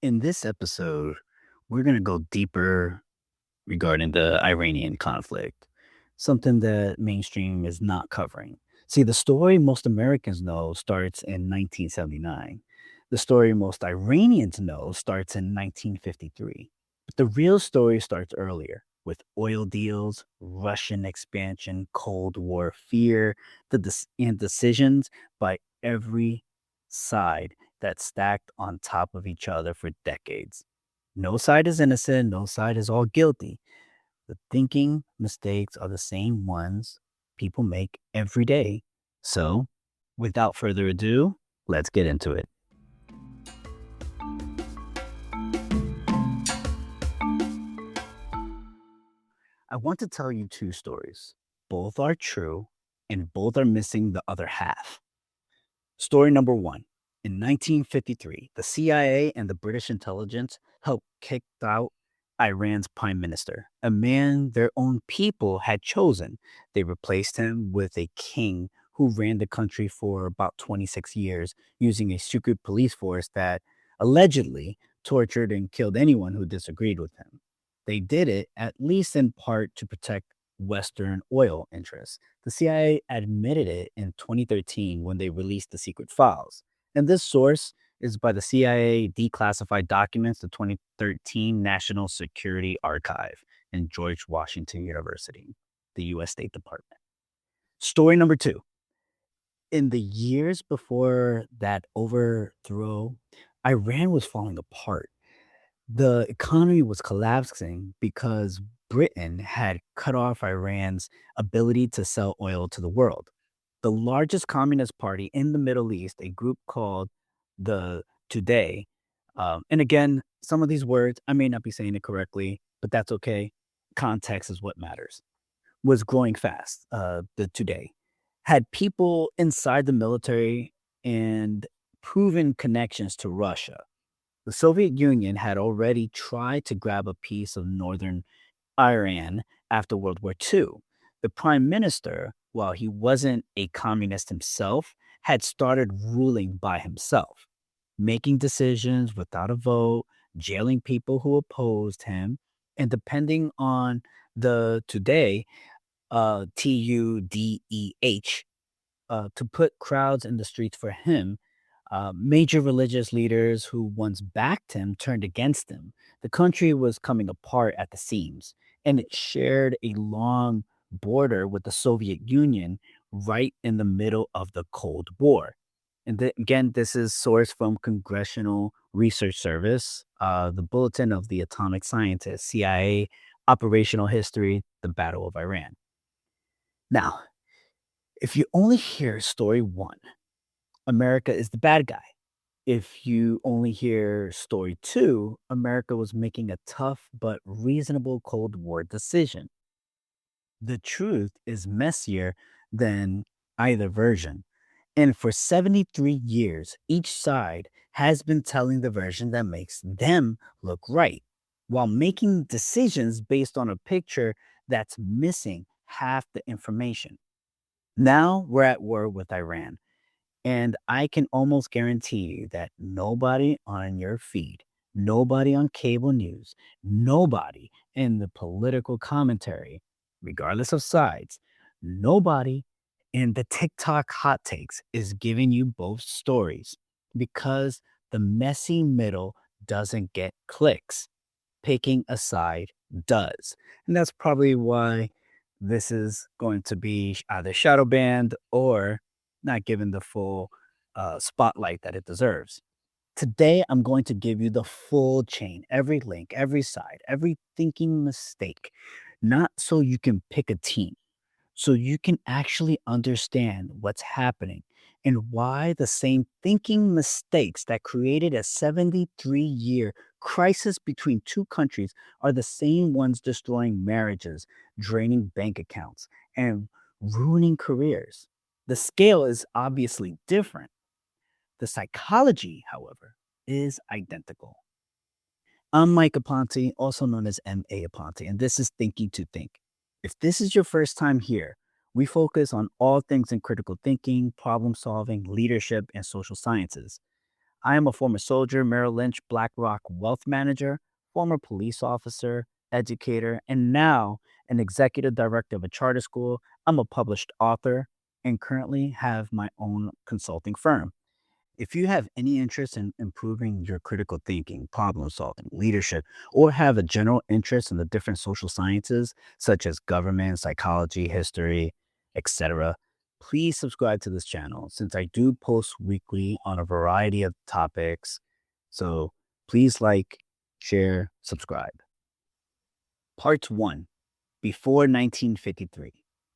In this episode, we're going to go deeper regarding the Iranian conflict, something that mainstream is not covering. See, the story most Americans know starts in 1979. The story most Iranians know starts in 1953. But the real story starts earlier with oil deals, Russian expansion, Cold War fear, and decisions by every side that stacked on top of each other for decades. No side is innocent, no side is all guilty. The thinking mistakes are the same ones people make every day. So, without further ado, let's get into it. I want to tell you two stories. Both are true, and both are missing the other half. Story number one. In 1953, the CIA and the British intelligence helped kick out Iran's prime minister, a man their own people had chosen. They replaced him with a king who ran the country for about 26 years using a secret police force that allegedly tortured and killed anyone who disagreed with him. They did it, at least in part, to protect Western oil interests. The CIA admitted it in 2013 when they released the secret files. And this source is by the CIA declassified documents, the 2013 National Security Archive in George Washington University, the US State Department. Story number two. In the years before that overthrow, Iran was falling apart. The economy was collapsing because Britain had cut off Iran's ability to sell oil to the world. The largest communist party in the Middle East, a group called the Today, and again, some of these words, I may not be saying it correctly, but that's okay. Context is what matters. Was growing fast. The Today had people inside the military and proven connections to Russia. The Soviet Union had already tried to grab a piece of northern Iran after World War II. The prime minister, while he wasn't a communist himself, had started ruling by himself, making decisions without a vote, jailing people who opposed him, and depending on the Today, TUDEH, to put crowds in the streets for him. Major religious leaders who once backed him turned against him. The country was coming apart at the seams, and it shared a long border with the Soviet Union right in the middle of the Cold War. And again, this is sourced from Congressional Research Service, the Bulletin of the Atomic Scientists, CIA, Operational History, the Battle of Iran. Now, if you only hear story one, America is the bad guy. If you only hear story two, America was making a tough but reasonable Cold War decision. The truth is messier than either version. And for 73 years, each side has been telling the version that makes them look right, while making decisions based on a picture that's missing half the information. Now we're at war with Iran. And I can almost guarantee you that nobody on your feed, nobody on cable news, nobody in the political commentary, regardless of sides, nobody in the TikTok hot takes is giving you both stories because the messy middle doesn't get clicks. Picking a side does. And that's probably why this is going to be either shadow banned or not given the full spotlight that it deserves. Today, I'm going to give you the full chain, every link, every side, every thinking mistake, not so you can pick a team, so you can actually understand what's happening and why the same thinking mistakes that created a 73-year crisis between two countries are the same ones destroying marriages, draining bank accounts, and ruining careers. The scale is obviously different. The psychology, however, is identical. I'm Mike Aponte, also known as M.A. Aponte, and this is Thinking to Think. If this is your first time here, we focus on all things in critical thinking, problem solving, leadership, and social sciences. I am a former soldier, Merrill Lynch BlackRock wealth manager, former police officer, educator, and now an executive director of a charter school. I'm a published author and currently have my own consulting firm. If you have any interest in improving your critical thinking, problem solving, leadership, or have a general interest in the different social sciences such as government, psychology, history, etc., please subscribe to this channel since I do post weekly on a variety of topics. So please like, share, subscribe. Part 1, Before 1953.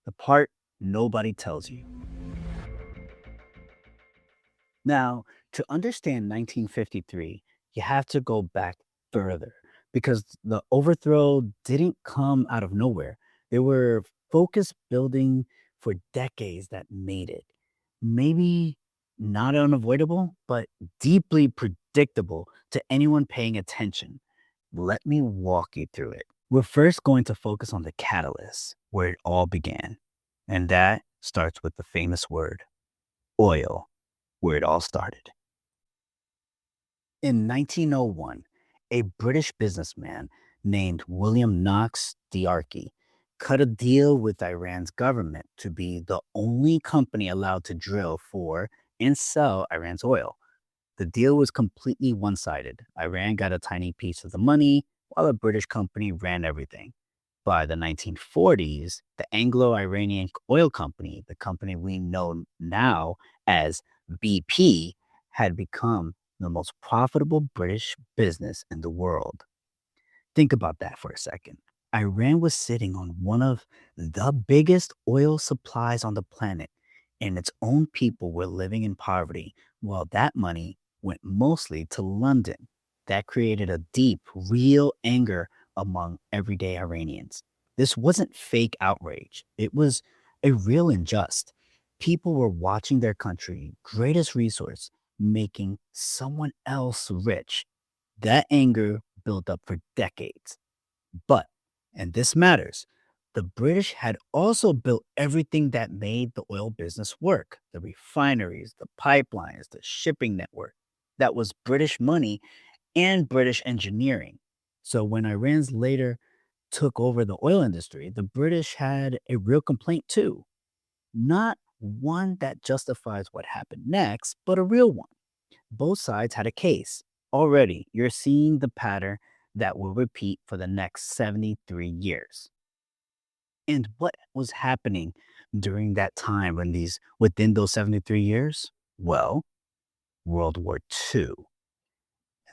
The part nobody tells you. Now, to understand 1953, you have to go back further because the overthrow didn't come out of nowhere. There were focused building for decades that made it. Maybe not unavoidable, but deeply predictable to anyone paying attention. Let me walk you through it. We're first going to focus on the catalyst, where it all began. And that starts with the famous word oil, where it all started. In 1901, a British businessman named William Knox D'Arcy cut a deal with Iran's government to be the only company allowed to drill for and sell Iran's oil. The deal was completely one sided. Iran got a tiny piece of the money, while a British company ran everything. By the 1940s, the Anglo Iranian Oil Company, the company we know now as BP, had become the most profitable British business in the world. Think about that for a second. Iran was sitting on one of the biggest oil supplies on the planet, and its own people were living in poverty, while that money went mostly to London. That created a deep, real anger among everyday Iranians. This wasn't fake outrage, it was a real injustice. People were watching their country, greatest resource, making someone else rich. That anger built up for decades. But, and this matters, the British had also built everything that made the oil business work: the refineries, the pipelines, the shipping network. That was British money and British engineering. So when Iran's later took over the oil industry, the British had a real complaint too. Not one that justifies what happened next, but a real one. Both sides had a case. Already, you're seeing the pattern that will repeat for the next 73 years. And what was happening during that time within those 73 years? Well, World War II.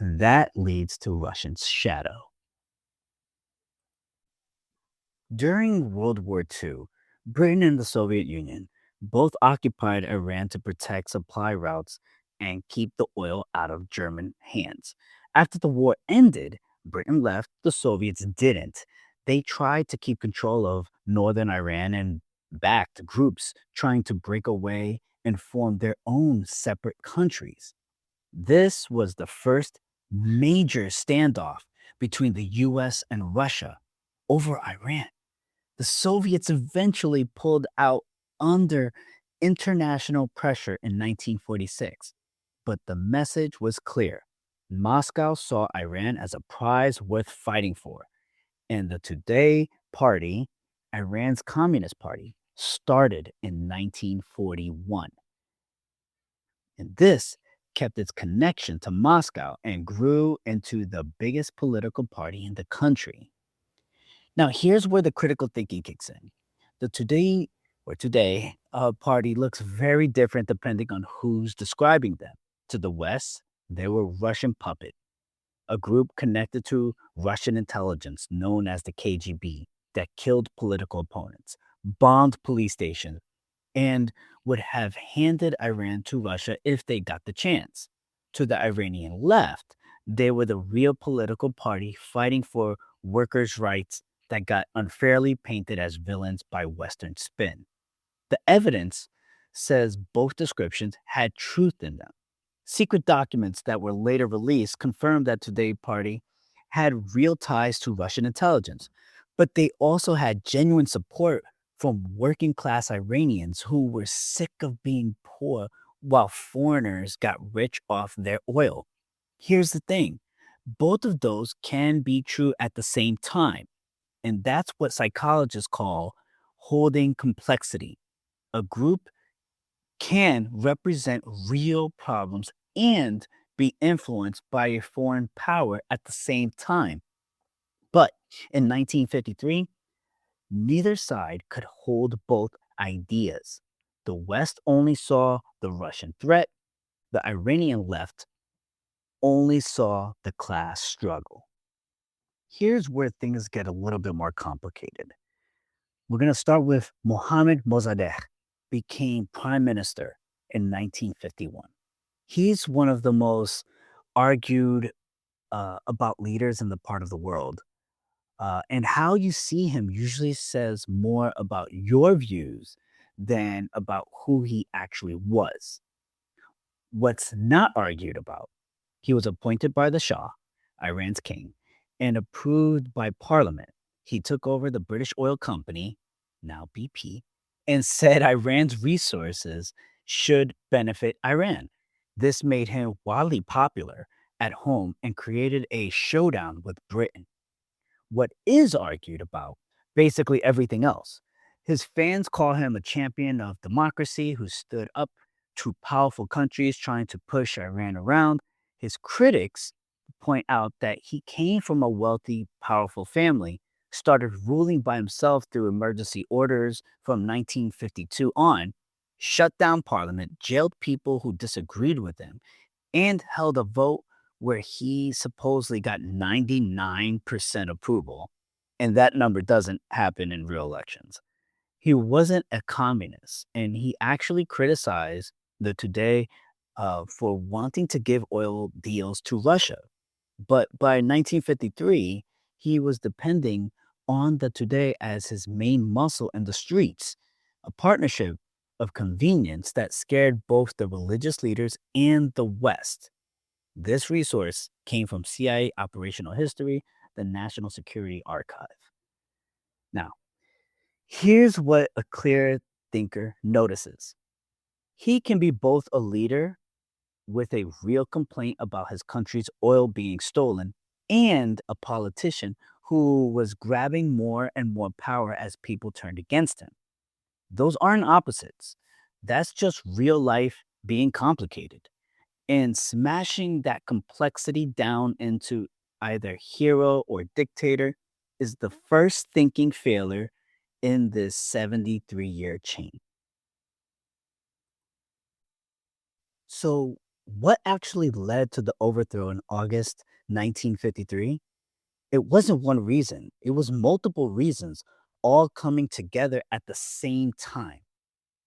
That leads to Russia's shadow. During World War II, Britain and the Soviet Union both occupied Iran to protect supply routes and keep the oil out of German hands. After the war ended, Britain left, the Soviets didn't. They tried to keep control of northern Iran and backed groups trying to break away and form their own separate countries. This was the first major standoff between the US and Russia over Iran. The Soviets eventually pulled out under international pressure in 1946, but the message was clear. Moscow saw Iran as a prize worth fighting for, and the Today Party, Iran's Communist Party, started in 1941. And this kept its connection to Moscow and grew into the biggest political party in the country. Now, here's where the critical thinking kicks in. The Today party looks very different depending on who's describing them. To the West, they were Russian puppet, a group connected to Russian intelligence known as the KGB that killed political opponents, bombed police stations, and would have handed Iran to Russia if they got the chance. To the Iranian left, they were the real political party fighting for workers' rights that got unfairly painted as villains by Western spin. The evidence says both descriptions had truth in them. Secret documents that were later released confirmed that Today Party had real ties to Russian intelligence, but they also had genuine support from working class Iranians who were sick of being poor while foreigners got rich off their oil. Here's the thing, both of those can be true at the same time. And that's what psychologists call holding complexity. A group can represent real problems and be influenced by a foreign power at the same time. But in 1953, neither side could hold both ideas. The West only saw the Russian threat, the Iranian left only saw the class struggle. Here's where things get a little bit more complicated. We're going to start with Mohammad Mossadegh, became prime minister in 1951. He's one of the most argued about leaders in the part of the world. And how you see him usually says more about your views than about who he actually was. What's not argued about, he was appointed by the Shah, Iran's king, and approved by parliament. He took over the British Oil Company, now BP, and said Iran's resources should benefit Iran. This made him wildly popular at home and created a showdown with Britain. What is argued about, basically everything else. His fans call him a champion of democracy who stood up to powerful countries trying to push Iran around. His critics point out that he came from a wealthy, powerful family, started ruling by himself through emergency orders from 1952 on, shut down parliament, jailed people who disagreed with him, and held a vote where he supposedly got 99% approval. And that number doesn't happen in real elections. He wasn't a communist, and he actually criticized the Today for wanting to give oil deals to Russia. But by 1953, he was depending on the Today as his main muscle in the streets, a partnership of convenience that scared both the religious leaders and the West. This resource came from CIA operational history, the National Security Archive. Now, here's what a clear thinker notices. He can be both a leader with a real complaint about his country's oil being stolen and a politician who was grabbing more and more power as people turned against him. Those aren't opposites. That's just real life being complicated. And smashing that complexity down into either hero or dictator is the first thinking failure in this 73-year chain. So, what actually led to the overthrow in August 1953? It wasn't one reason, it was multiple reasons all coming together at the same time.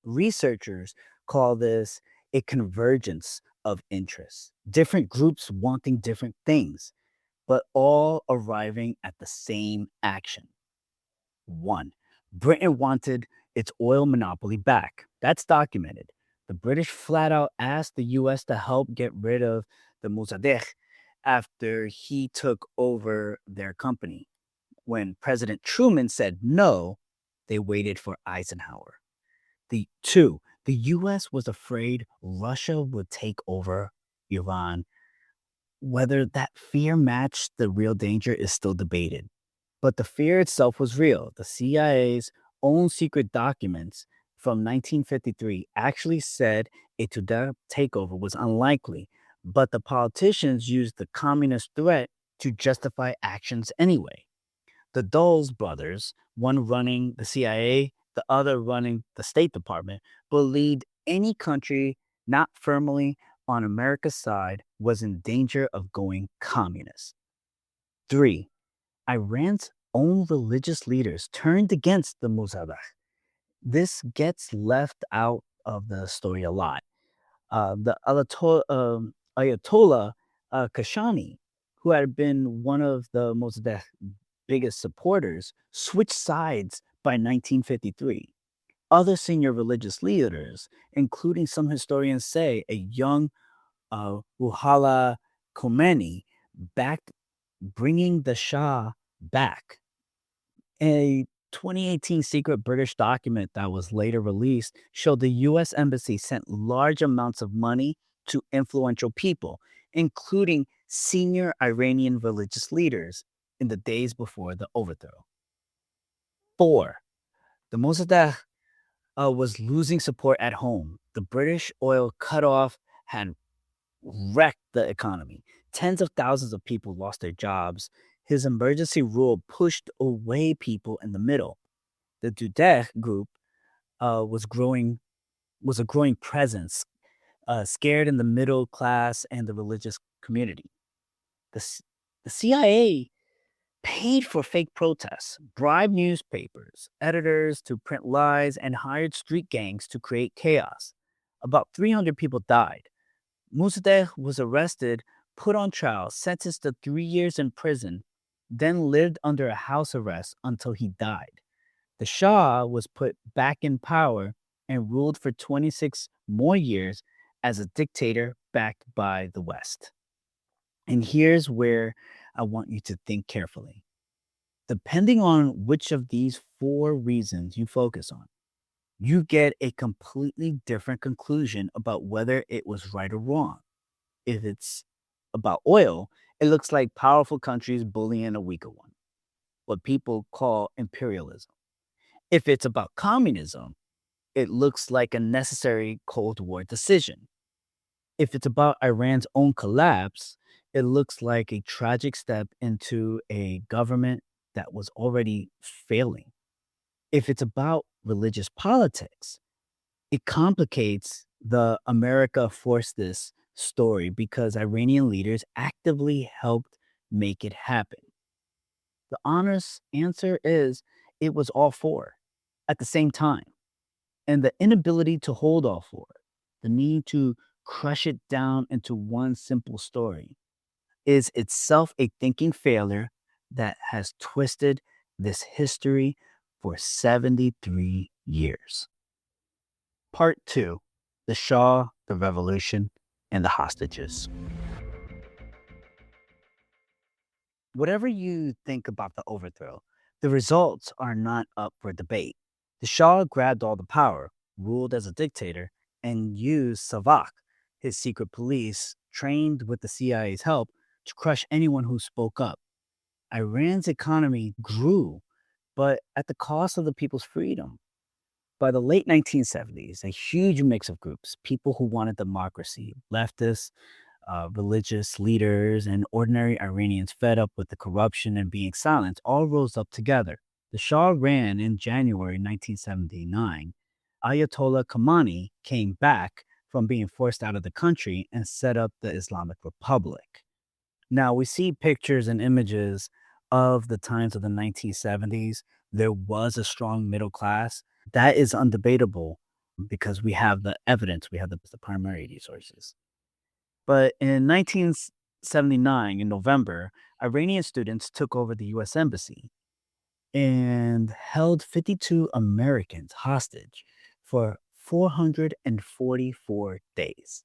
Researchers call this a convergence of interests, different groups wanting different things, but all arriving at the same action. One, Britain wanted its oil monopoly back. That's documented. The British flat out asked the US to help get rid of the Mossadegh after he took over their company. When President Truman said no, they waited for Eisenhower. The US was afraid Russia would take over Iran. Whether that fear matched the real danger is still debated. But the fear itself was real. The CIA's own secret documents from 1953 actually said a Tudor takeover was unlikely, but the politicians used the communist threat to justify actions anyway. The Dulles brothers, one running the CIA, the other running the State Department, believed any country not firmly on America's side was in danger of going communist. Three, Iran's own religious leaders turned against the Mossadegh. This gets left out of the story a lot. Ayatollah Kashani, who had been one of the Mossadegh's biggest supporters, switched sides by 1953. Other senior religious leaders, including some historians say a young Ruhollah Khomeini, backed bringing the Shah back. A 2018 secret British document that was later released showed the US Embassy sent large amounts of money to influential people, including senior Iranian religious leaders in the days before the overthrow. Four, the Mossadegh was losing support at home. The British oil cutoff had wrecked the economy. Tens of thousands of people lost their jobs. His emergency rule pushed away people in the middle. The Dudeh group was growing was a growing presence, scared in the middle class and the religious community. The CIA paid for fake protests, bribed newspapers, editors to print lies, and hired street gangs to create chaos. About 300 people died. Mossadegh was arrested, put on trial, sentenced to 3 years in prison, then lived under a house arrest until he died. The Shah was put back in power and ruled for 26 more years as a dictator backed by the West. And here's where I want you to think carefully. Depending on which of these four reasons you focus on, you get a completely different conclusion about whether it was right or wrong. If it's about oil, it looks like powerful countries bullying a weaker one, what people call imperialism. If it's about communism, it looks like a necessary Cold War decision. If it's about Iran's own collapse, it looks like a tragic step into a government that was already failing. If it's about religious politics, it complicates the America forced this story because Iranian leaders actively helped make it happen. The honest answer is it was all four at the same time. And the inability to hold all four, the need to crush it down into one simple story, is itself a thinking failure that has twisted this history for 73 years. Part 2: The Shah, the Revolution, and the Hostages. Whatever you think about the overthrow, the results are not up for debate. The Shah grabbed all the power, ruled as a dictator, and used Savak, his secret police, trained with the CIA's help, to crush anyone who spoke up. Iran's economy grew, but at the cost of the people's freedom. By the late 1970s, a huge mix of groups, people who wanted democracy, leftists, religious leaders, and ordinary Iranians fed up with the corruption and being silenced, all rose up together. The Shah ran in January 1979. Ayatollah Khamenei came back from being forced out of the country and set up the Islamic Republic. Now, we see pictures and images of the times of the 1970s. There was a strong middle class. That is undebatable because we have the evidence, we have the primary resources. But in 1979, in November, Iranian students took over the US Embassy and held 52 Americans hostage for 444 days.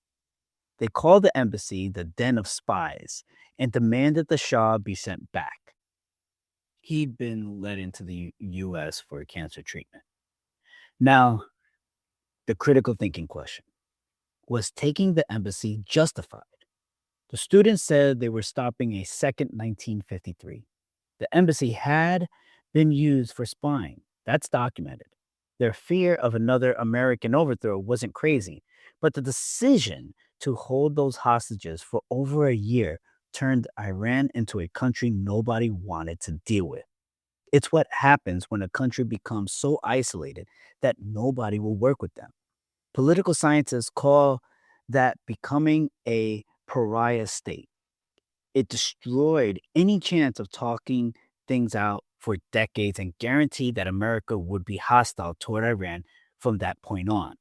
They called the embassy the den of spies and demanded the Shah be sent back. He'd been led into the US for cancer treatment. Now, the critical thinking question: was taking the embassy justified? The students said they were stopping a second 1953. The embassy had been used for spying. That's documented. Their fear of another American overthrow wasn't crazy, but the decision to hold those hostages for over a year turned Iran into a country nobody wanted to deal with. It's what happens when a country becomes so isolated that nobody will work with them. Political scientists call that becoming a pariah state. It destroyed any chance of talking things out for decades and guaranteed that America would be hostile toward Iran from that point on.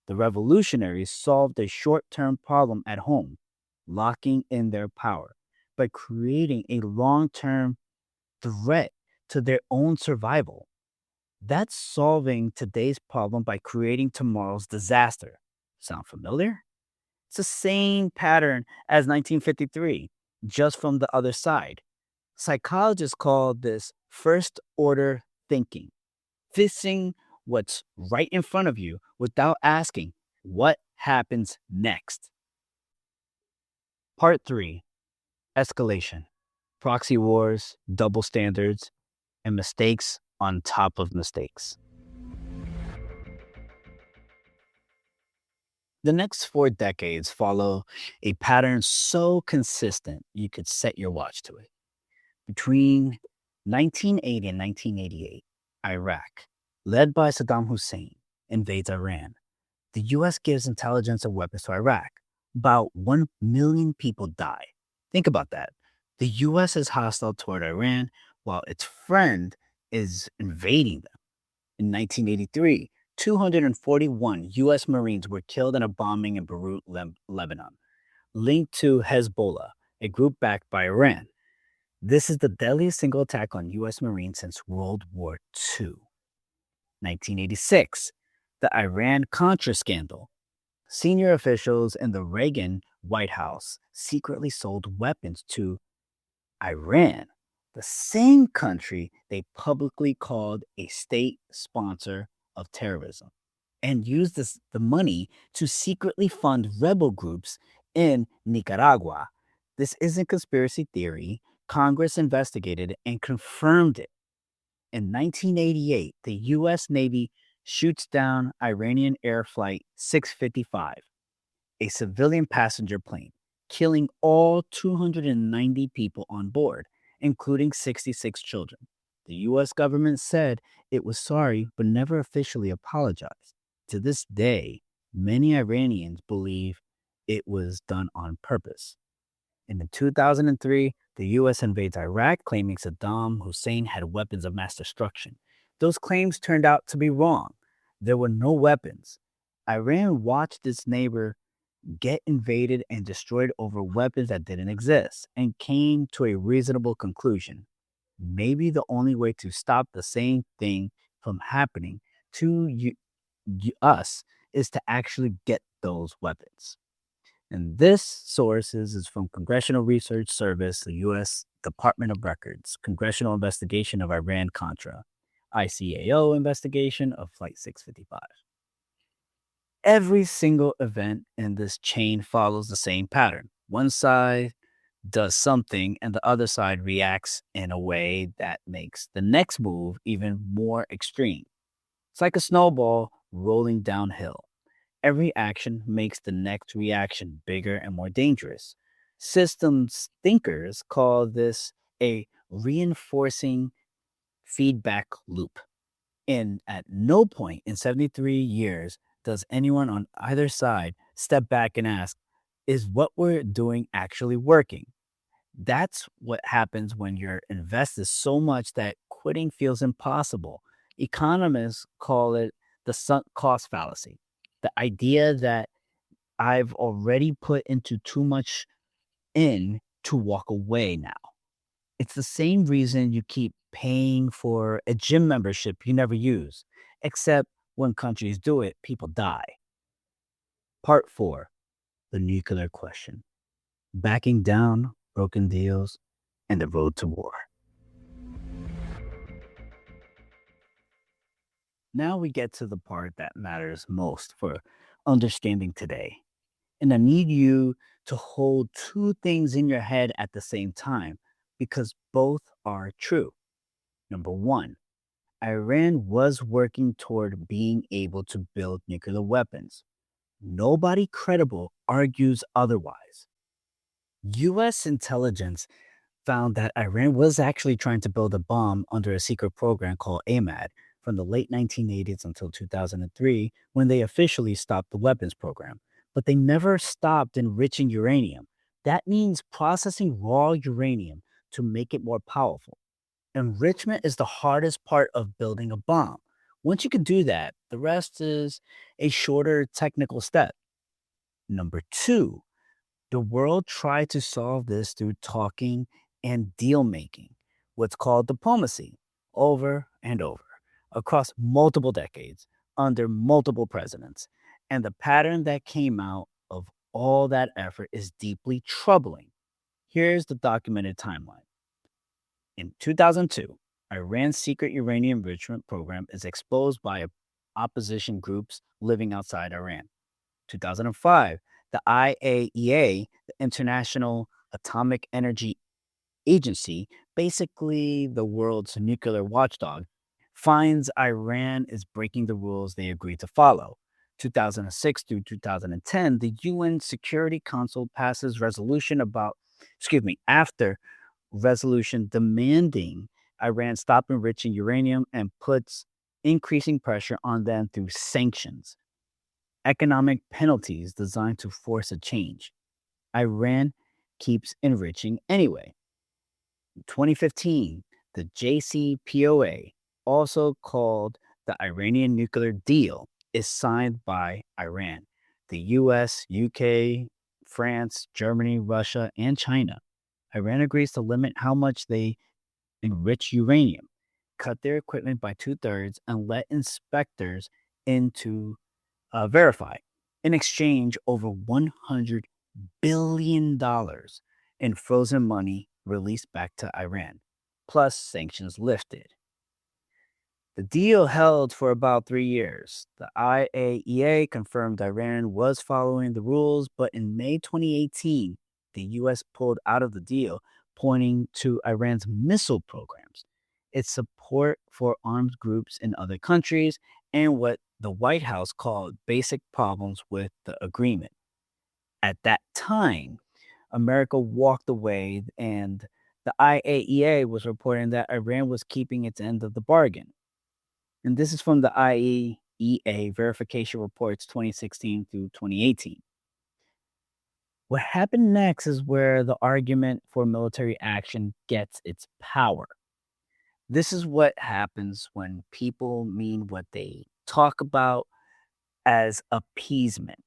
The revolutionaries solved a short term problem at home, locking in their power, by creating a long term threat to their own survival. That's solving today's problem by creating tomorrow's disaster. Sound familiar? It's the same pattern as 1953, just from the other side. Psychologists call this first order thinking. fixing what's right in front of you without asking what happens next. Part 3: Escalation, proxy wars, double standards, and mistakes on top of mistakes. The next 4 decades follow a pattern so consistent you could set your watch to it. Between 1980 and 1988, Iraq, led by Saddam Hussein, invades Iran. The US gives intelligence and weapons to Iraq. About 1 million people die. Think about that. The US is hostile toward Iran while its friend is invading them. In 1983, 241 US Marines were killed in a bombing in Beirut, Lebanon, linked to Hezbollah, a group backed by Iran. This is the deadliest single attack on US Marines since World War II. 1986, the Iran Contra scandal. Senior officials in the Reagan White House secretly sold weapons to Iran, the same country they publicly called a state sponsor of terrorism, and used the money to secretly fund rebel groups in Nicaragua. This isn't conspiracy theory. Congress investigated and confirmed it. In 1988, the US Navy shoots down Iranian Air Flight 655, a civilian passenger plane, killing all 290 people on board, including 66 children. The US government said it was sorry but never officially apologized. To this day, many Iranians believe it was done on purpose. And in 2003, the US invades Iraq, claiming Saddam Hussein had weapons of mass destruction. Those claims turned out to be wrong. There were no weapons. Iran watched its neighbor get invaded and destroyed over weapons that didn't exist and came to a reasonable conclusion. Maybe the only way to stop the same thing from happening to us is to actually get those weapons. And this sources is from Congressional Research Service, the U.S. Department of Records, Congressional Investigation of Iran Contra, ICAO investigation of Flight 655. Every single event in this chain follows the same pattern. One side does something, and the other side reacts in a way that makes the next move even more extreme. It's like a snowball rolling downhill. Every action makes the next reaction bigger and more dangerous. Systems thinkers call this a reinforcing feedback loop. And at no point in 73 years does anyone on either side step back and ask, is what we're doing actually working? That's what happens when you're invested so much that quitting feels impossible. Economists call it the sunk cost fallacy. The idea that I've already put into too much in to walk away now. It's the same reason you keep paying for a gym membership you never use, except when countries do it, people die. Part 4: The nuclear question. Backing down, broken deals, and the road to war. Now we get to the part that matters most for understanding today. And I need you to hold two things in your head at the same time because both are true. Number one, Iran was working toward being able to build nuclear weapons. Nobody credible argues otherwise. US intelligence found that Iran was actually trying to build a bomb under a secret program called AMAD from the late 1980s until 2003 when they officially stopped the weapons program. But they never stopped enriching uranium. That means processing raw uranium to make it more powerful. Enrichment is the hardest part of building a bomb. Once you can do that, the rest is a shorter technical step. Number two, the world tried to solve this through talking and deal making, what's called diplomacy, over and over, across multiple decades, under multiple presidents. And the pattern that came out of all that effort is deeply troubling. Here's the documented timeline. In 2002, Iran's secret uranium enrichment program is exposed by opposition groups living outside Iran. 2005, the IAEA, the International Atomic Energy Agency, basically the world's nuclear watchdog, finds Iran is breaking the rules they agreed to follow. 2006 through 2010, the UN Security Council passes after resolution demanding Iran stop enriching uranium and puts increasing pressure on them through sanctions, economic penalties designed to force a change. Iran keeps enriching anyway. 2015, the JCPOA, also called the Iranian Nuclear Deal, is signed by Iran, the US, UK, France, Germany, Russia, and China. Iran agrees to limit how much they enrich uranium, cut their equipment by two-thirds, and let inspectors in to verify. In exchange, over $100 billion in frozen money released back to Iran, plus sanctions lifted. The deal held for about 3 years. The IAEA confirmed Iran was following the rules, but in May 2018, the US pulled out of the deal, pointing to Iran's missile programs, its support for armed groups in other countries, and what the White House called basic problems with the agreement. At that time, America walked away, and the IAEA was reporting that Iran was keeping its end of the bargain. And this is from the IAEA verification reports 2016 through 2018. What happened next is where the argument for military action gets its power. This is what happens when people mean what they talk about as appeasement,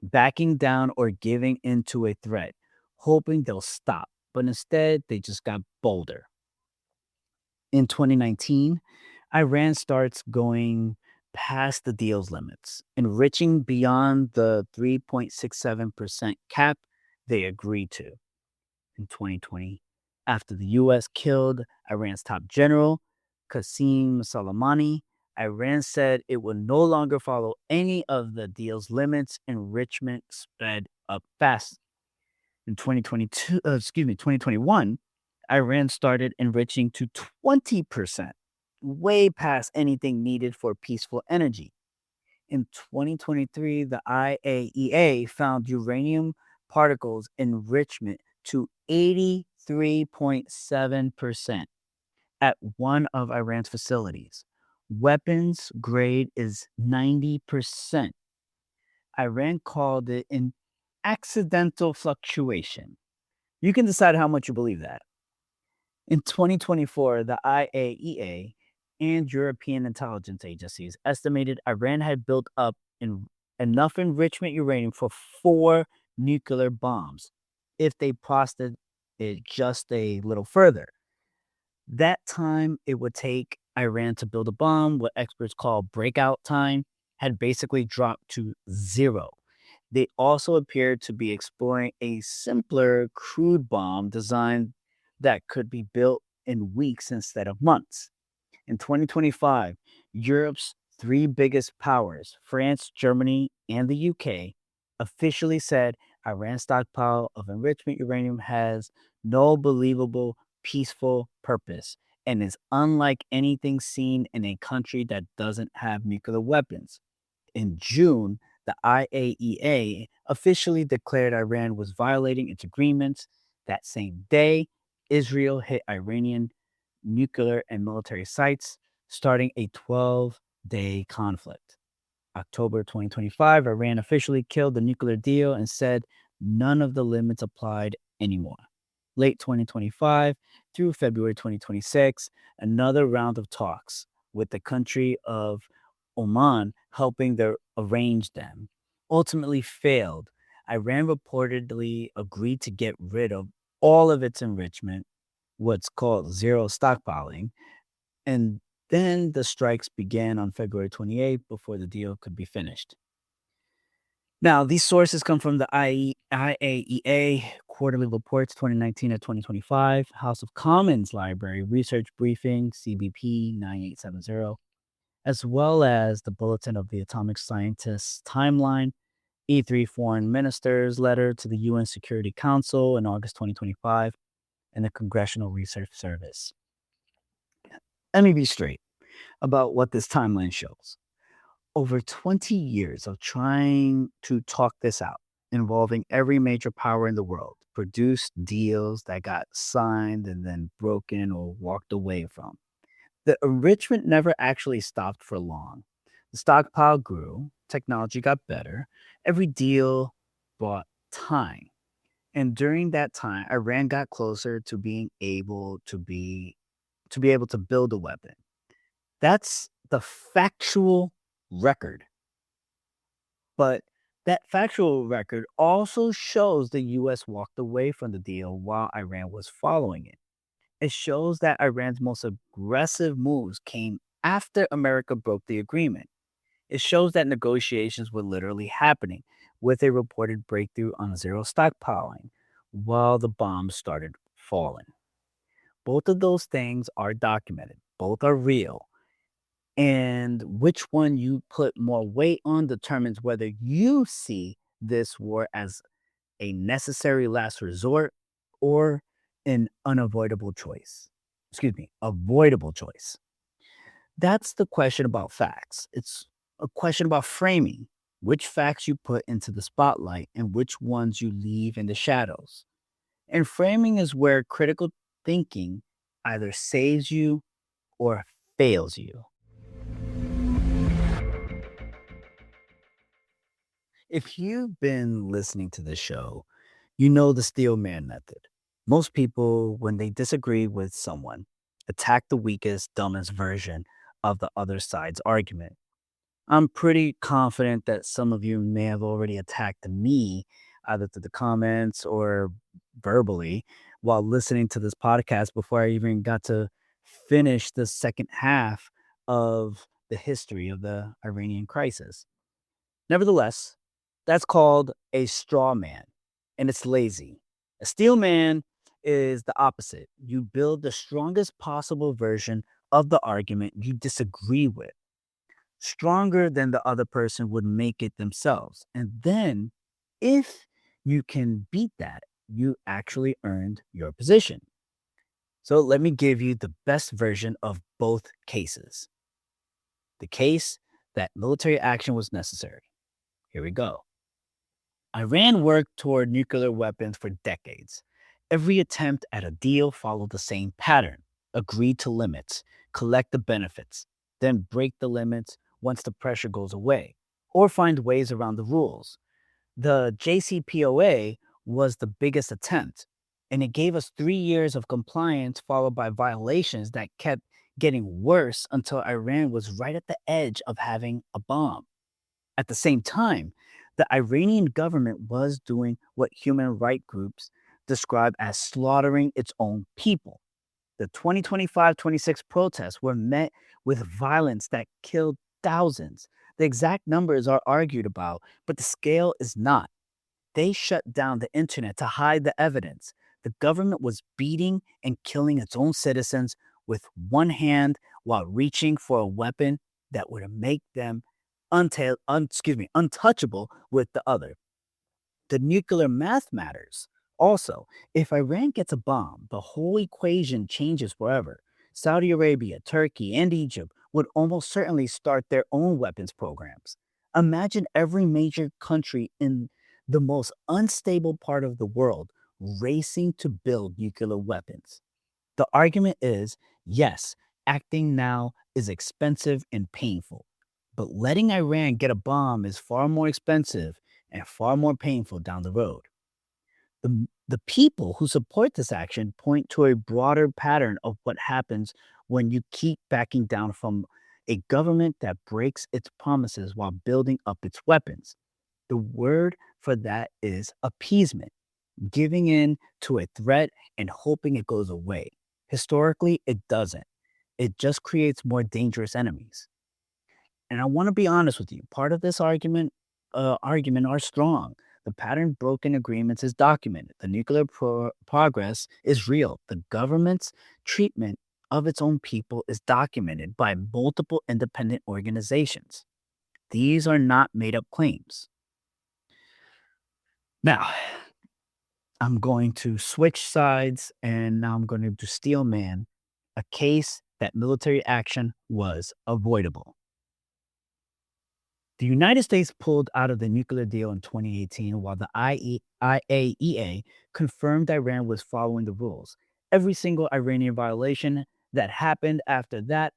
backing down or giving into a threat, hoping they'll stop. But instead, they just got bolder. In 2019, Iran starts going past the deal's limits, enriching beyond the 3.67% cap they agreed to. In 2020, after the US killed Iran's top general, Qasem Soleimani, Iran said it would no longer follow any of the deal's limits. Enrichment sped up fast. In 2021, Iran started enriching to 20%, way past anything needed for peaceful energy. In 2023, the IAEA found uranium particles enrichment to 83.7% at one of Iran's facilities. Weapons grade is 90%. Iran called it an accidental fluctuation. You can decide how much you believe that. In 2024, the IAEA and European intelligence agencies estimated Iran had built up enough enrichment uranium for 4 nuclear bombs if they processed it just a little further. That time it would take Iran to build a bomb, what experts call breakout time, had basically dropped to zero. They also appeared to be exploring a simpler crude bomb design that could be built in weeks instead of months. In 2025, Europe's three biggest powers, France, Germany, and the UK, officially said Iran's stockpile of enrichment uranium has no believable peaceful purpose and is unlike anything seen in a country that doesn't have nuclear weapons. In June, the IAEA officially declared Iran was violating its agreements. That same day, Israel hit Iranian nuclear and military sites, starting a 12-day conflict. October 2025, Iran officially killed the nuclear deal and said none of the limits applied anymore. Late 2025 through February 2026, another round of talks with the country of Oman helping to arrange them ultimately failed. Iran reportedly agreed to get rid of all of its enrichment, what's called zero stockpiling, and then the strikes began on February 28th before the deal could be finished. Now, these sources come from the IAEA, Quarterly Reports 2019 to 2025, House of Commons Library Research Briefing, CBP 9870, as well as the Bulletin of the Atomic Scientists Timeline, E3 Foreign Minister's Letter to the UN Security Council in August 2025, and the Congressional Research Service. Let me be straight about what this timeline shows. Over 20 years of trying to talk this out, involving every major power in the world, produced deals that got signed and then broken or walked away from. The enrichment never actually stopped for long. The stockpile grew, technology got better, every deal bought time. And during that time, Iran got closer to being able to build a weapon. That's the factual record. But that factual record also shows the US walked away from the deal while Iran was following it. It shows that Iran's most aggressive moves came after America broke the agreement. It shows that negotiations were literally happening with a reported breakthrough on zero stockpiling while the bombs started falling. Both of those things are documented, both are real. And which one you put more weight on determines whether you see this war as a necessary last resort or an unavoidable choice. Excuse me, avoidable choice. That's the question about facts. It's a question about framing, which facts you put into the spotlight and which ones you leave in the shadows. And framing is where critical thinking either saves you or fails you. If you've been listening to the show, you know the steel man method. Most people, when they disagree with someone, attack the weakest, dumbest version of the other side's argument. I'm pretty confident that some of you may have already attacked me, either through the comments or verbally, while listening to this podcast before I even got to finish the second half of the history of the Iranian crisis. Nevertheless, that's called a straw man, and it's lazy. A steel man is the opposite. You build the strongest possible version of the argument you disagree with, stronger than the other person would make it themselves. And then, if you can beat that, you actually earned your position. So, let me give you the best version of both cases. The case that military action was necessary. Here we go. Iran worked toward nuclear weapons for decades. Every attempt at a deal followed the same pattern: agree to limits, collect the benefits, then break the limits once the pressure goes away, or find ways around the rules. The JCPOA was the biggest attempt, and it gave us 3 years of compliance followed by violations that kept getting worse until Iran was right at the edge of having a bomb. At the same time, the Iranian government was doing what human rights groups describe as slaughtering its own people. The 2025-26 protests were met with violence that killed thousands. The exact numbers are argued about, but the scale is not. They shut down the internet to hide the evidence. The government was beating and killing its own citizens with one hand while reaching for a weapon that would make them untouchable with the other. The nuclear math matters. Also, if Iran gets a bomb, the whole equation changes forever. Saudi Arabia, Turkey, and Egypt would almost certainly start their own weapons programs. Imagine every major country in the most unstable part of the world racing to build nuclear weapons. The argument is yes, acting now is expensive and painful, but letting Iran get a bomb is far more expensive and far more painful down the road. The people who support this action point to a broader pattern of what happens when you keep backing down from a government that breaks its promises while building up its weapons. The word for that is appeasement, giving in to a threat and hoping it goes away. Historically, it doesn't. It just creates more dangerous enemies. And I want to be honest with you. Part of this argument are strong. The pattern broken agreements is documented. The nuclear progress is real. The government's treatment of its own people is documented by multiple independent organizations. These are not made up claims. Now, I'm going to switch sides and now I'm going to do Steel Man, a case that military action was avoidable. The United States pulled out of the nuclear deal in 2018 while the IAEA confirmed Iran was following the rules. Every single Iranian violation that happened after that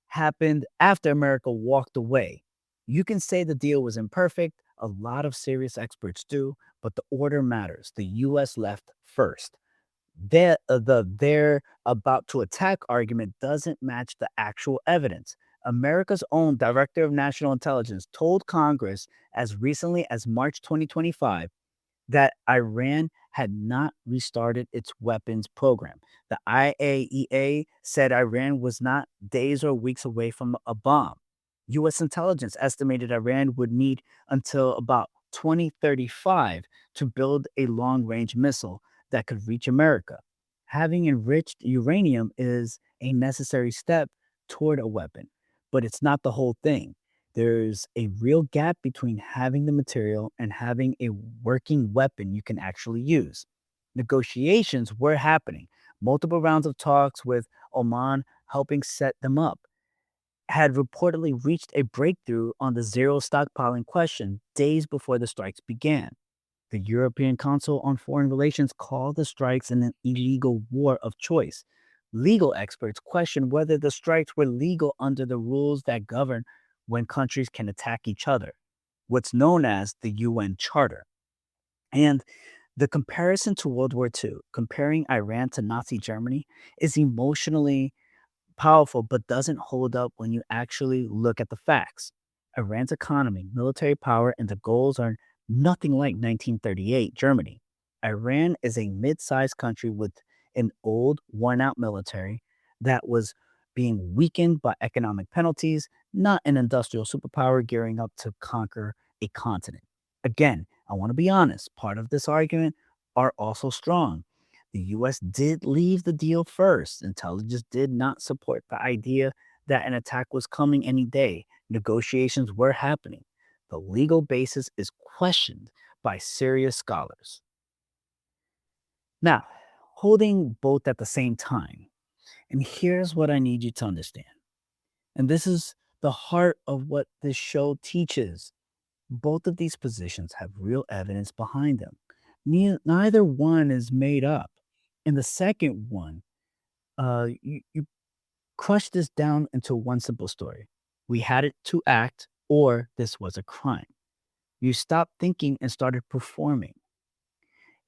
happened after America walked away. You can say the deal was imperfect, a lot of serious experts do, but the order matters. The US left first. They're about to attack argument doesn't match the actual evidence. America's own Director of National Intelligence told Congress as recently as March 2025 that Iran had not restarted its weapons program. The IAEA said Iran was not days or weeks away from a bomb. US intelligence estimated Iran would need until about 2035 to build a long range missile that could reach America. Having enriched uranium is a necessary step toward a weapon, but it's not the whole thing. There's a real gap between having the material and having a working weapon you can actually use. Negotiations were happening, multiple rounds of talks with Oman helping set them up had reportedly reached a breakthrough on the zero stockpiling question days before the strikes began. The European Council on Foreign Relations called the strikes an illegal war of choice. Legal experts question whether the strikes were legal under the rules that govern when countries can attack each other, what's known as the UN Charter. And the comparison to World War II, comparing Iran to Nazi Germany, is emotionally powerful, but doesn't hold up when you actually look at the facts. Iran's economy, military power, and the goals are nothing like 1938 Germany. Iran is a mid sized country with an old, worn out military that was being weakened by economic penalties, not an industrial superpower gearing up to conquer a continent. Again, I want to be honest, part of this argument are also strong. The US did leave the deal first. Intelligence did not support the idea that an attack was coming any day. Negotiations were happening. The legal basis is questioned by serious scholars. Now, holding both at the same time, and here's what I need you to understand. And this is the heart of what this show teaches. Both of these positions have real evidence behind them. Neither one is made up. In the second one, you crush this down into one simple story. We had it to act, or this was a crime. You stopped thinking and started performing.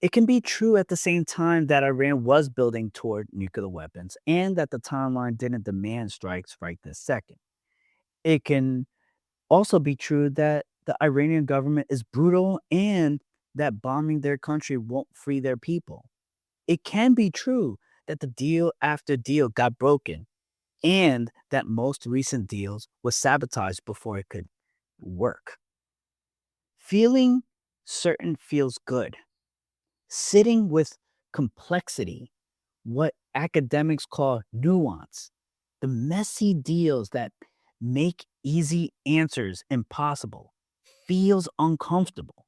It can be true at the same time that Iran was building toward nuclear weapons and that the timeline didn't demand strikes right this second. It can also be true that the Iranian government is brutal and that bombing their country won't free their people. It can be true that the deal after deal got broken and that most recent deals was sabotaged before it could work. Feeling certain feels good. Sitting with complexity, what academics call nuance, the messy deals that make easy answers impossible, feels uncomfortable.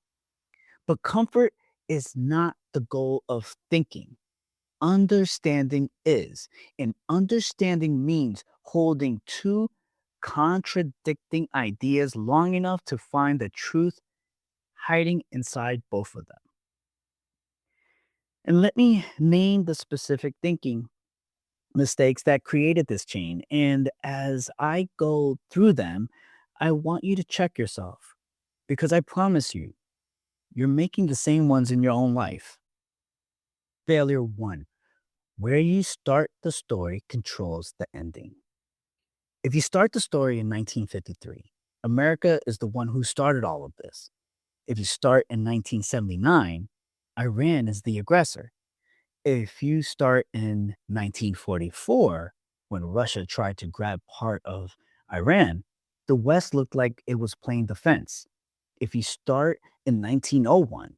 But comfort is not the goal of thinking. Understanding is. And understanding means holding two contradicting ideas long enough to find the truth hiding inside both of them. And let me name the specific thinking mistakes that created this chain. And as I go through them, I want you to check yourself because I promise you, you're making the same ones in your own life. Failure one, where you start the story controls the ending. If you start the story in 1953, America is the one who started all of this. If you start in 1979, Iran is the aggressor. If you start in 1944, when Russia tried to grab part of Iran, the West looked like it was playing defense. If you start In 1901,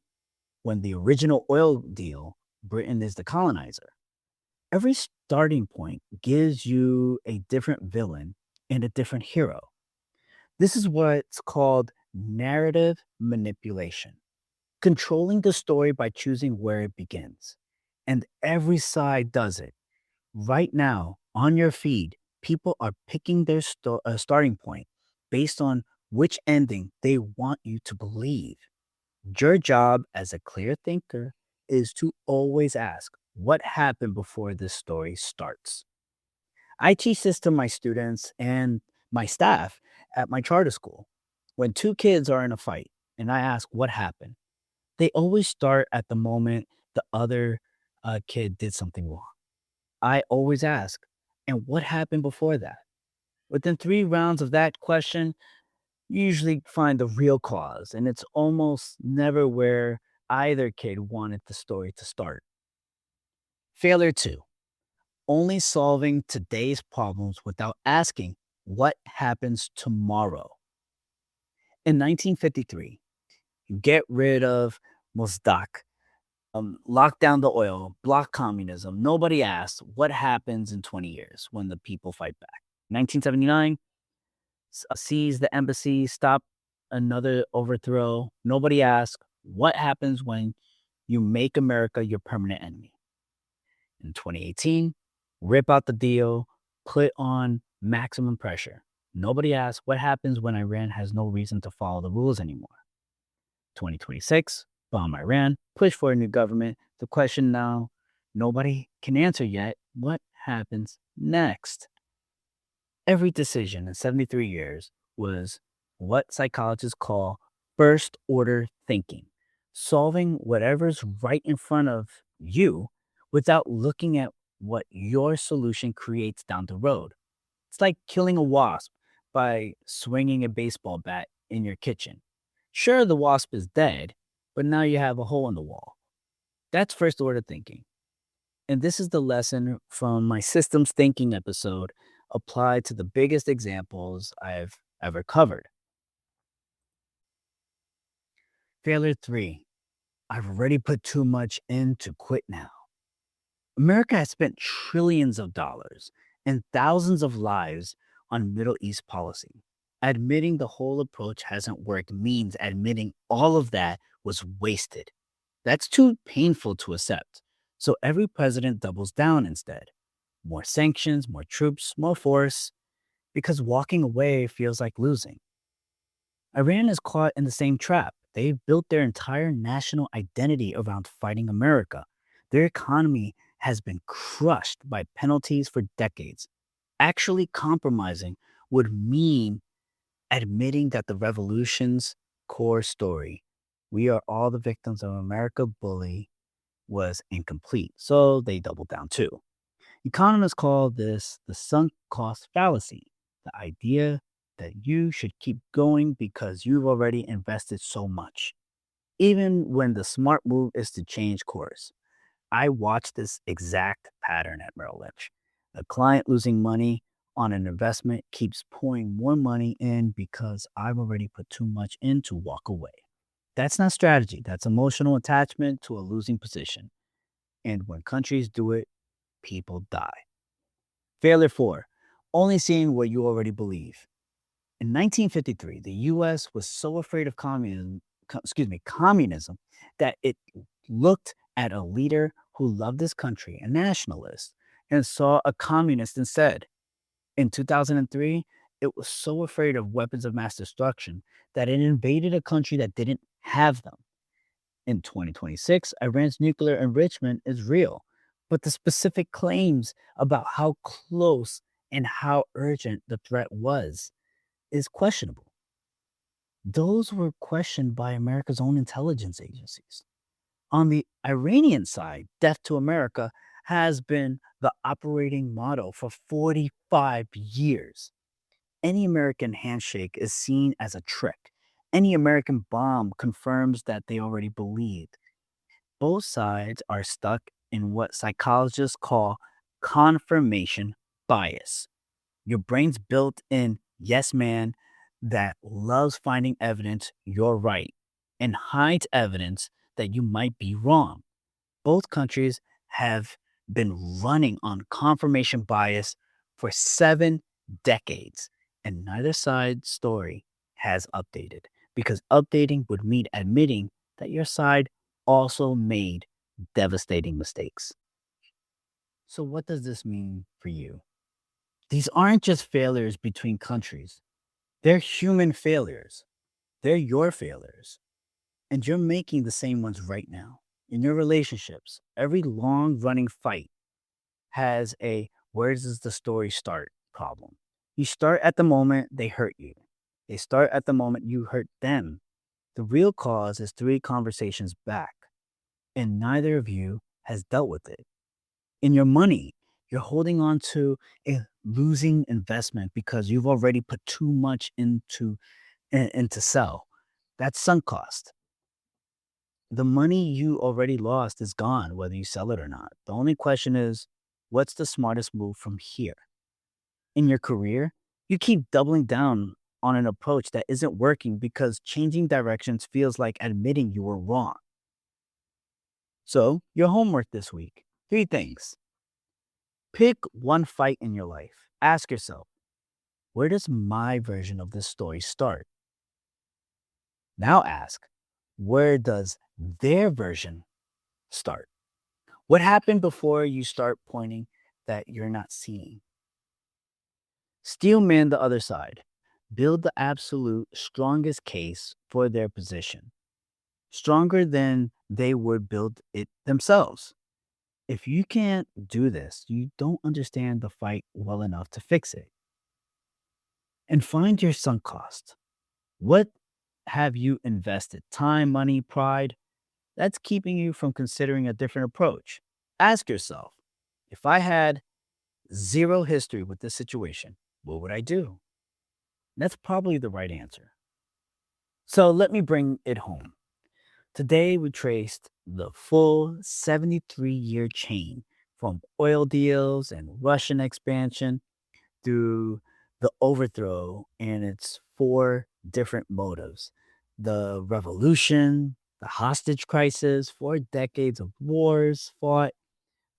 when the original oil deal, Britain is the colonizer. Every starting point gives you a different villain and a different hero. This is what's called narrative manipulation, controlling the story by choosing where it begins. And every side does it. Right now, on your feed, people are picking their starting point based on which ending they want you to believe. Your job as a clear thinker is to always ask, what happened before this story starts? I teach this to my students and my staff at my charter school. When two kids are in a fight and I ask what happened, they always start at the moment the other kid did something wrong. I always ask, and what happened before that? Within 3 rounds of that question, you usually find the real cause, and it's almost never where either kid wanted the story to start. Failure two, only solving today's problems without asking what happens tomorrow. In 1953, you get rid of Mosdak, lock down the oil, block communism. Nobody asks what happens in 20 years when the people fight back. 1979, seize the embassy, stop another overthrow. Nobody asks what happens when you make America your permanent enemy. In 2018, rip out the deal, put on maximum pressure. Nobody asks what happens when Iran has no reason to follow the rules anymore. 2026, bomb Iran, push for a new government. The question now, nobody can answer yet, what happens next? Every decision in 73 years was what psychologists call first order thinking, solving whatever's right in front of you without looking at what your solution creates down the road. It's like killing a wasp by swinging a baseball bat in your kitchen. Sure, the wasp is dead, but now you have a hole in the wall. That's first order thinking. And this is the lesson from my systems thinking episode applied to the biggest examples I've ever covered. Failure three, I've already put too much in to quit now. America has spent trillions of dollars and thousands of lives on Middle East policy. Admitting the whole approach hasn't worked means admitting all of that was wasted. That's too painful to accept. So every president doubles down instead. More sanctions, more troops, more force, because walking away feels like losing. Iran is caught in the same trap. They've built their entire national identity around fighting America. Their economy has been crushed by penalties for decades. Actually compromising would mean admitting that the revolution's core story, we are all the victims of America bully, was incomplete. So they doubled down too. Economists call this the sunk cost fallacy, the idea that you should keep going because you've already invested so much, even when the smart move is to change course. I watched this exact pattern at Merrill Lynch. A client losing money on an investment keeps pouring more money in because I've already put too much in to walk away. That's not strategy, that's emotional attachment to a losing position. And when countries do it, people die. Failure four, only seeing what you already believe. In 1953, the US was so afraid of communism that it looked at a leader who loved this country, a nationalist, and saw a communist instead. In 2003, it was so afraid of weapons of mass destruction that it invaded a country that didn't have them. In 2026, Iran's nuclear enrichment is real, but the specific claims about how close and how urgent the threat was is questionable. Those were questioned by America's own intelligence agencies. On the Iranian side, death to America has been the operating motto for 45 years. Any American handshake is seen as a trick. Any American bomb confirms that they already believed. Both sides are stuck in what psychologists call confirmation bias. Your brain's built in yes man that loves finding evidence you're right. and hides evidence that you might be wrong. Both countries have been running on confirmation bias for 7 decades, and neither side's story has updated because updating would mean admitting that your side also made devastating mistakes. So, what does this mean for you? These aren't just failures between countries, they're human failures. They're your failures. And you're making the same ones right now. In your relationships, every long running fight has a where does the story start problem. You start at the moment they hurt you, they start at the moment you hurt them. The real cause is 3 conversations back, and neither of you has dealt with it. In your money, you're holding on to a losing investment because you've already put too much into sell. That's sunk cost. The money you already lost is gone, whether you sell it or not. The only question is, what's the smartest move from here? In your career, you keep doubling down on an approach that isn't working because changing directions feels like admitting you were wrong. So, your homework this week: 3 things. Pick one fight in your life. Ask yourself, where does my version of this story start? Now ask, where does their version start? What happened before you start pointing that you're not seeing? Steelman the other side. Build the absolute strongest case for their position, stronger than they would build it themselves. If you can't do this, you don't understand the fight well enough to fix it. And find your sunk cost. What have you invested? Time, money, pride? That's keeping you from considering a different approach. Ask yourself, if I had zero history with this situation, what would I do? That's probably the right answer. So let me bring it home. Today, we traced the full 73-year chain from oil deals and Russian expansion through the overthrow and its 4 different motives: the revolution, the hostage crisis, 4 decades of wars fought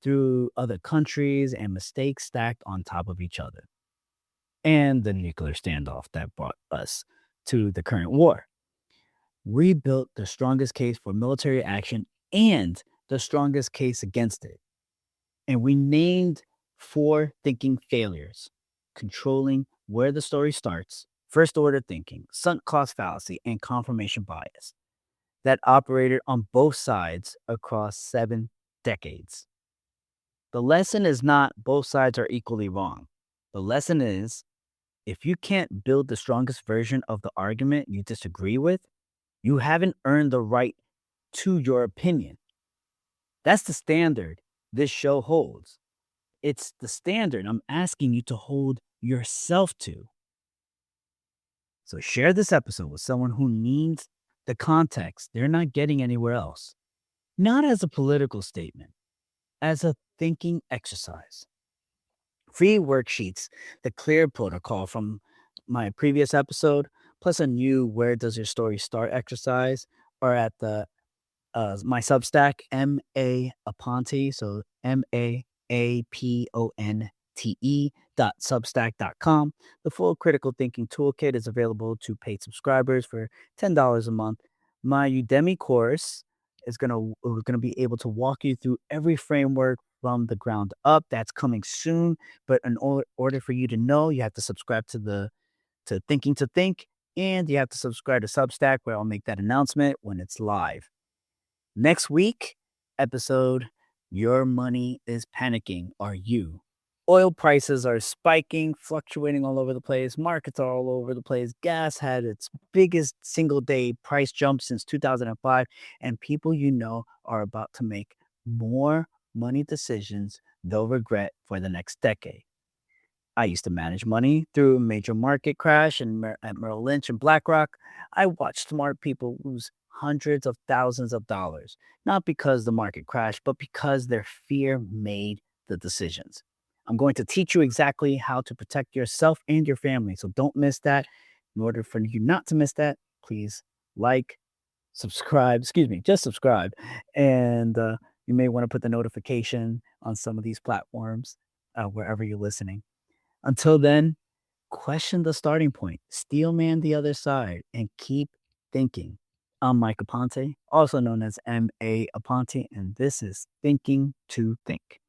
through other countries and mistakes stacked on top of each other, and the nuclear standoff that brought us to the current war. We built the strongest case for military action and the strongest case against it. And we named 4 thinking failures: controlling where the story starts, first order thinking, sunk cost fallacy, and confirmation bias that operated on both sides across 7 decades. The lesson is not both sides are equally wrong. The lesson is, if you can't build the strongest version of the argument you disagree with, you haven't earned the right to your opinion. That's the standard this show holds. It's the standard I'm asking you to hold yourself to. So share this episode with someone who needs the context they're not getting anywhere else. Not as a political statement, as a thinking exercise. Free worksheets, the clear protocol from my previous episode, plus a new where does your story start exercise are at the my Substack, Aponte, so Maaponte.substack.com. The full critical thinking toolkit is available to paid subscribers for $10 a month. My Udemy course is we're gonna be able to walk you through every framework from the ground up. That's coming soon. But in order for you to know, you have to subscribe to Thinking to Think, and you have to subscribe to Substack, where I'll make that announcement when it's live. Next week, episode: Your Money is Panicking. Are you? Oil prices are spiking, fluctuating all over the place. Markets are all over the place. Gas had its biggest single day price jump since 2005. And people you know are about to make more money decisions they'll regret for the next decade. I used to manage money through a major market crash at Merrill Lynch and BlackRock. I watched smart people lose hundreds of thousands of dollars, not because the market crashed, but because their fear made the decisions. I'm going to teach you exactly how to protect yourself and your family, so don't miss that. In order for you not to miss that, please like, subscribe, excuse me, just subscribe. And you may want to put the notification on some of these platforms wherever you're listening. Until then, question the starting point, steel man the other side, and keep thinking. I'm Mike Aponte, also known as M.A. Aponte, and this is Thinking to Think.